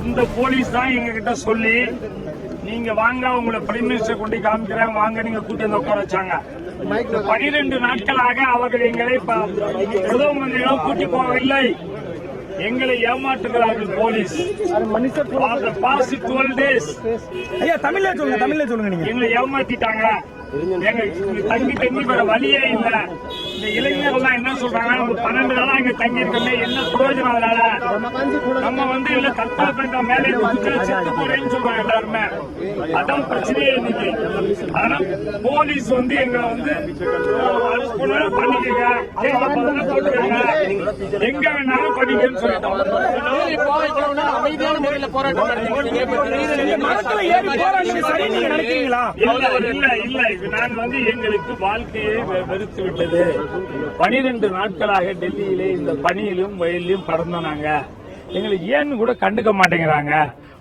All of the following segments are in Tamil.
இந்த போலீஸ் தான் எங்க கிட்ட சொல்லி நீங்க வாங்க உங்களை பிரைம் மினிஸ்டர் கொண்டு காமிக்கிறேன் வாங்க நீங்க கூட்டி வந்து உட்கார வச்சாங்க. 12 நாட்களாக அவர்கள் எங்களை பிரதம மந்திரிகளும் கூட்டி போகவில்லை. எங்களை ஏமாற்றுகிறார்கள் போலீஸ். தமிழ்ல சொல்லுங்க நீங்க. எங்களை ஏமாத்திட்டாங்க. தங்கி வர வழியே இல்ல. இந்த இளைஞர்கள் என்ன சொல்றாங்க, 12 நாளா இங்க தங்கி இருக்கல, என்ன பிரயோஜனம் அதனால? நம்ம இல்ல தற்கொலை பண்ற மேலே செத்து போறேன்னு சொல்றாங்க எல்லாருமே. அதான் பிரச்சனையே இன்னைக்கு. ஆனா போலீஸ் எங்களை அரெஸ்ட் பண்ண பண்ணிக்கங்க, போட்டுருக்காங்க, எங்க வேணாலும் பண்ணிக்கன்னு சொல்லிட்டோம். அமைதியான முறையில் போராட்டம் இல்ல நான் எங்களுக்கு வாழ்க்கையை வெறுத்து விட்டது. 12 நாட்களாக டெல்லியிலே இந்த பனியிலும் வெயிலும் கடந்தோம். நாங்க எங்களுக்கு ஏன்னு கூட கண்டுக்க மாட்டேங்கிறாங்க.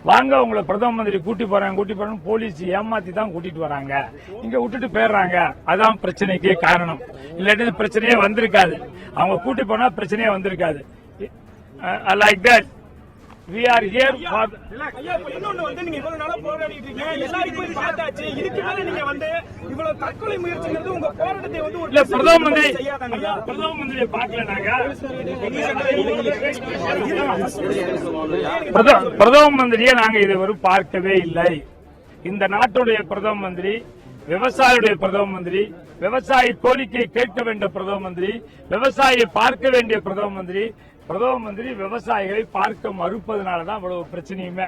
வாங்க உங்களை பிரதம மந்திரி கூட்டி போறேன்னு போலீஸ் ஏமாத்தி தான் கூட்டிட்டு வராங்க. இங்க விட்டுட்டு போயிடுறாங்க. அதான் பிரச்சனைக்கே காரணம். இல்லாட்டி பிரச்சனையே வந்திருக்காது. அவங்க கூட்டி போனா பிரச்சனையே வந்திருக்காது. Like that we are here for இன்னொன்னு நீங்க இவ்வளவு நாளா போராடிட்டு இருக்கீங்க. எல்லாரும் போய் பார்த்தாச்சு. இதுக்கு மேல நீங்க இவ்வளவு தற்கொலை முயற்சிங்கிறது உங்க போராட்டத்தை இல்ல பிரதம மந்திரியை பார்க்கல. நாங்க பிரதம மந்திரியை நாங்க இதுவரை பார்க்கவே இல்லை. இந்த நாட்டுடைய பிரதம மந்திரி, விவசாயியுடைய பிரதம மந்திரி, விவசாயி கோரிக்கையை கேட்க வேண்டிய பிரதம மந்திரி, விவசாயியை பார்க்க வேண்டிய பிரதம மந்திரி விவசாயிகளை பார்க்க மறுப்பதனாலதான் இவ்வளவு பிரச்சனையுமே.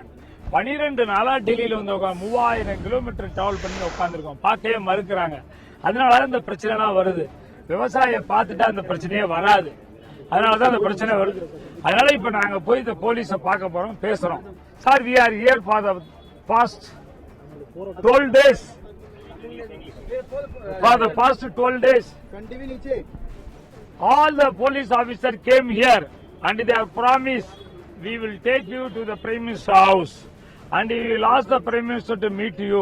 12 நாளா டெல்லியில 3000 கிலோமீட்டர் டிராவல் பண்ணி உட்கார்ந்துருக்கோம். பார்க்கவே மறுக்கிறாங்க. அதனாலதான் இந்த பிரச்சனை எல்லாம் வருது. விவசாயியை பார்த்துட்டா அந்த பிரச்சனையே வராது. அதனாலதான் அந்த பிரச்சனை வருது. அதனால இப்ப நாங்க போய் இந்த போலீஸ பார்க்க போறோம், பேசுறோம். Sir, we are here for the past 12 days. For the past 12 days, all the police officers came here and they have promised we will take you to the Prime Minister's house and we will ask the Prime Minister to meet you.